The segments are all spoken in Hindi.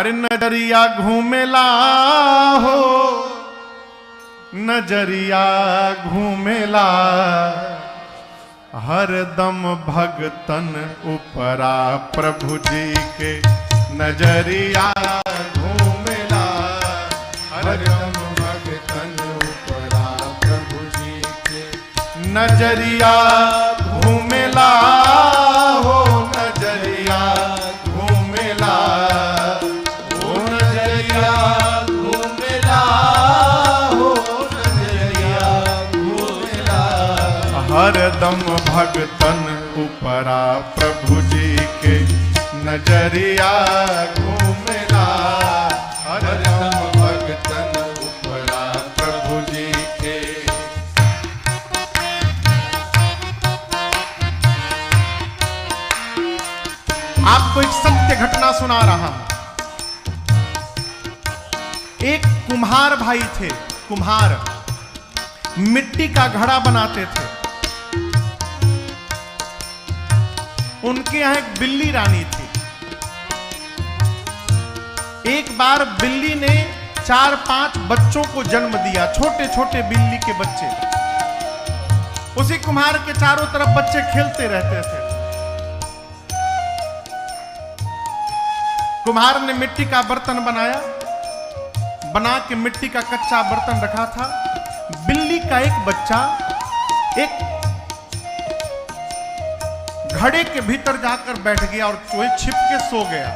नजरिया घूमेला हो, नजरिया घूमेला, हरदम भगतन उपरा प्रभु जी के नजरिया घूमेला, हरदम भगतन उपरा प्रभु जी के नजरिया घूमेला हो, नजरिया घूमेला, हो नजरिया घूमेला, हो नजरिया घूमेला, हरदम भगतन उपरा प्रभु जी के नजरिया घूमेला, हरदम भगतन उपरा प्रभु जी के। आपको एक सत्य घटना सुना रहा हूं। एक कुम्हार भाई थे, कुम्हार मिट्टी का घड़ा बनाते थे। उनके यहां एक बिल्ली रानी थी। एक बार बिल्ली ने 4-5 बच्चों को जन्म दिया, छोटे छोटे बिल्ली के बच्चे। उसी कुम्हार के चारों तरफ बच्चे खेलते रहते थे। कुम्हार ने मिट्टी का बर्तन बनाया, बना के मिट्टी का कच्चा बर्तन रखा था। बिल्ली का एक बच्चा एक घड़े के भीतर जाकर बैठ गया और कोई छिप के सो गया।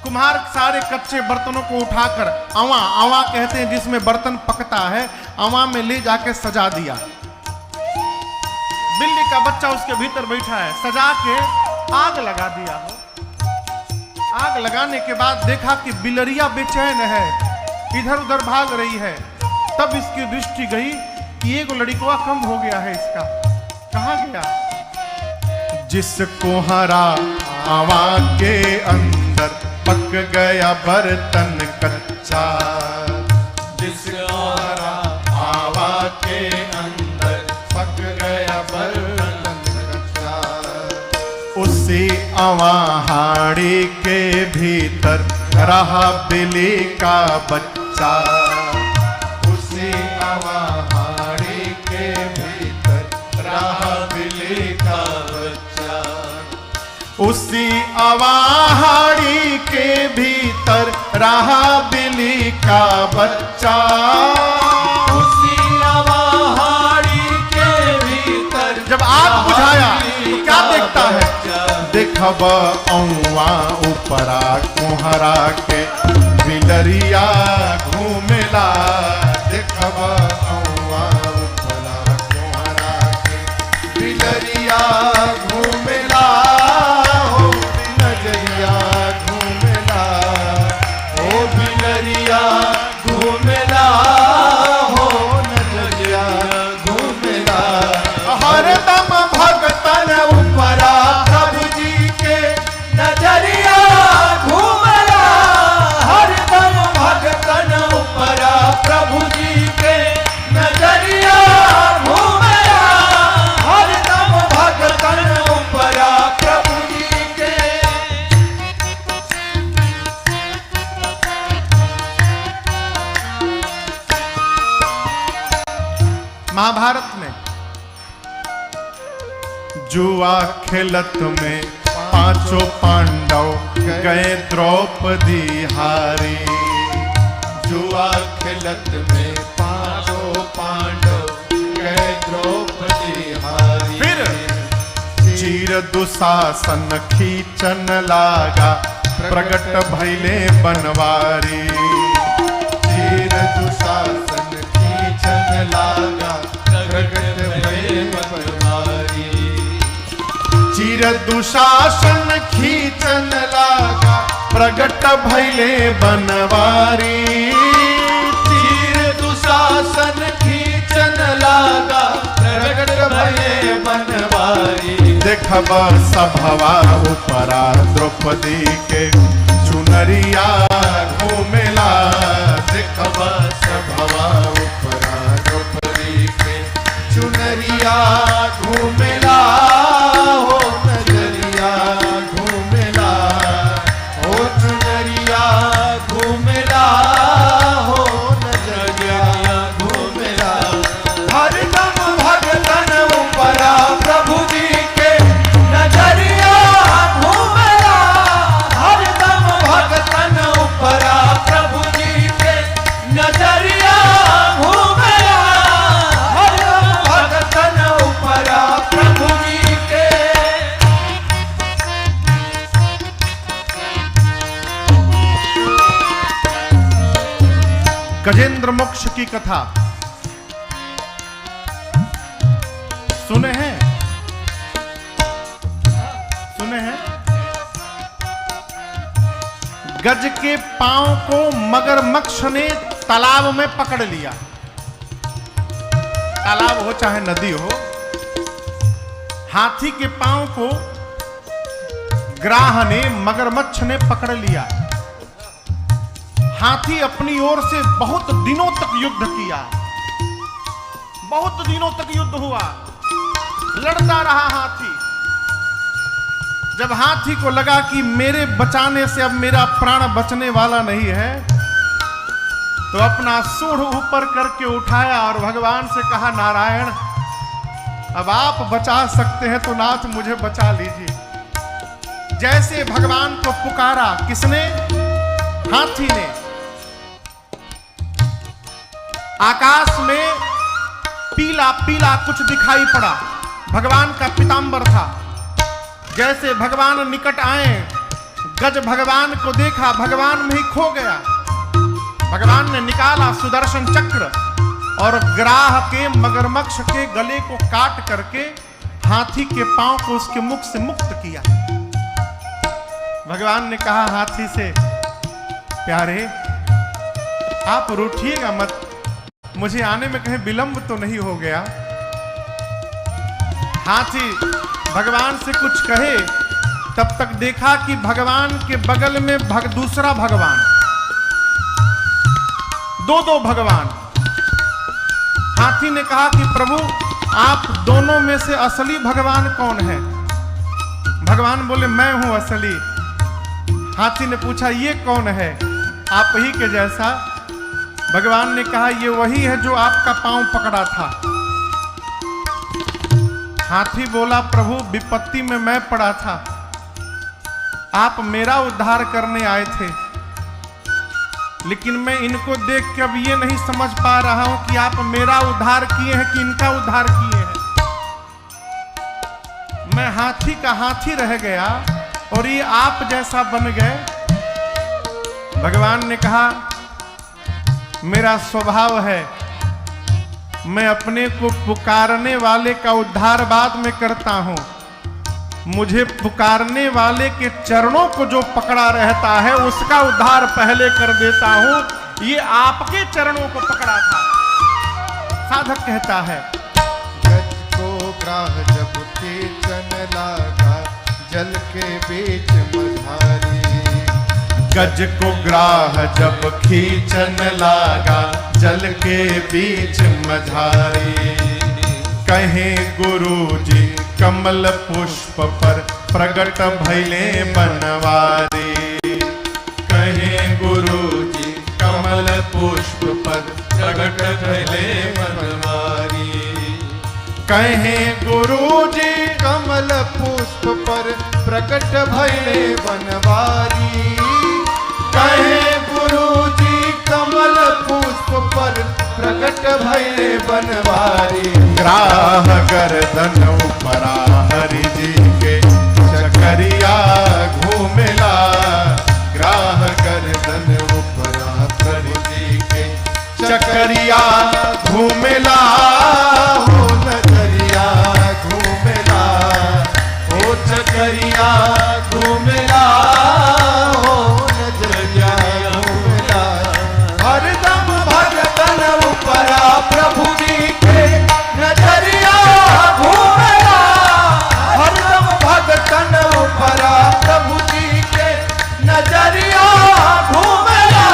कुम्हार सारे कच्चे बर्तनों को उठाकर अवा, अवा कहते हैं जिसमें बर्तन पकता है, अवा में ले जाके सजा दिया। बिल्ली का बच्चा उसके भीतर बैठा है, सजा के आग लगा दिया। आग लगाने के बाद देखा कि बिलरिया बेचैन है, इधर उधर भाग रही है। तब इसकी दृष्टि गई कि एक लड़का कम हो गया है, इसका कहां गया? जिसको हरा आवा के अंदर पक गया बर्तन कच्चा, जिसको हरा आवा के अंदर पक गया बर्तन कच्चा, उसी अवाहाड़ी के भीतर रहा बिल्ली का बच्चा, उसी अवाहाड़ी के भीतर रहा बिल्ली का बच्चा, उसी अवाहाड़ी के भीतर रहा बिल्ली का बच्चा, उसी अवाहाड़ी के भीतर। जब आग बुझाया तो क्या देखता है? देखब औवा उपरा कुहरा के बिलरिया घूमेला, देखब औवा उपरा कुहरा के बिलरिया घूमेला, हो बिलरिया घूमेला, हो बिलरिया घूमेला, हो नजरिया घूमेला, हरदम भगतन उपरा प्रभु जी के नजरिया घूमेला, हरदम भगतन उपरा प्रभु जी के नजरिया घूमेला, हरदम भगतन उपरा प्रभु जी के। महाभारत में जुआ खेलत में 5 पांडव गए द्रौपदी हारी, जुआ खेलत में 5 पांडव गए द्रौपदी हारी। फिर चीर दुशासन खींचन लागा, प्रगट भइले बनवारी, चीर दुशासन खींचन लागा, प्रगट भइले बनवारी, चीर दुशासन खींचन लागा, प्रगट भइले बनवारी, चीर दुशासन खींचन लागा, प्रगट भइले बनवारी। देखब सभवा उपरा द्रौपदी के चुनरिया घूमेला, देखब सभवा उपरा द्रौपदी के चुनरिया घूमेला, हो नजरिया घूमेला, गजेंद्र मोक्ष की कथा सुने हैं? सुने हैं? गज के पांव को मगरमच्छ ने तालाब में पकड़ लिया। तालाब हो चाहे नदी हो, हाथी के पांव को ग्राह ने, मगरमच्छ ने पकड़ लिया। हाथी अपनी ओर से बहुत दिनों तक युद्ध किया, बहुत दिनों तक युद्ध हुआ, लड़ता रहा हाथी। जब हाथी को लगा कि मेरे बचाने से अब मेरा प्राण बचने वाला नहीं है, तो अपना सूंड ऊपर करके उठाया और भगवान से कहा, नारायण अब आप बचा सकते हैं तो नाथ मुझे बचा लीजिए। जैसे भगवान को पुकारा, किसने? हाथी ने। आकाश में पीला पीला कुछ दिखाई पड़ा, भगवान का पीतांबर था। जैसे भगवान निकट आए, गज भगवान को देखा, भगवान में ही खो गया। भगवान ने निकाला सुदर्शन चक्र और ग्राह के, मगरमच्छ के गले को काट करके हाथी के पांव को उसके मुख से मुक्त किया। भगवान ने कहा हाथी से, प्यारे आप रूठिएगा मत, मुझे आने में कहीं विलंब तो नहीं हो गया। हाथी भगवान से कुछ कहे, तब तक देखा कि भगवान के बगल में दूसरा भगवान, दो भगवान। हाथी ने कहा कि प्रभु आप दोनों में से असली भगवान कौन है? भगवान बोले मैं हूं असली। हाथी ने पूछा ये कौन है? आप ही के जैसा। भगवान ने कहा ये वही है जो आपका पांव पकड़ा था। हाथी बोला प्रभु विपत्ति में मैं पड़ा था, आप मेरा उद्धार करने आए थे, लेकिन मैं इनको देख के अब ये नहीं समझ पा रहा हूं कि आप मेरा उद्धार किए हैं कि इनका उद्धार किए हैं। मैं हाथी का हाथी रह गया और ये आप जैसा बन गए। भगवान ने कहा मेरा स्वभाव है, मैं अपने को पुकारने वाले का उद्धार बाद में करता हूं। मुझे पुकारने वाले के चरणों को जो पकड़ा रहता है उसका उद्धार पहले कर देता हूं। ये आपके चरणों को पकड़ा था। साधक कहता है, गज को ग्राह जब खींचन लागा, जल के बीच मझारी। गज को ग्राह जब खींचन लागा, जल के बीच मझारी। कहे गुरुजी कमल पुष्प पर प्रगट भइले बनवारी। कहे गुरुजी कमल पुष्प पर प्रगट भइले बनवारी। कहे गुरुजी कमल पुष्प पर प्रकट भइले बनवारी। कहे गुरुजी कमल पुष्प पर प्रकट भइले बनवारी। ग्राह गर्दन उपरा हरि जी के चकरिया घूमेला। ग्राह गर्दन उपरा हरि जी के चकरिया घूमेला। हो नजरिया घूमेला, हो चकरिया घूमेला, हो नजरिया घूमेला। हरदम भगतन उपरा प्रभु जी के नजरिया घूमेला। हरदम भगतन उपरा प्रभु जी के नजरिया घूमेला।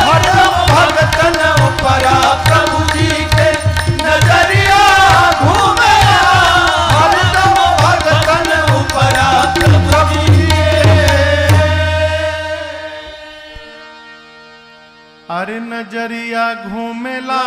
हरदम भगतन उपरा प्रभु जी के नजरिया घूमेला। हरदम भगतन उपरा प्रभु जी अरे नजरिया घूमेला।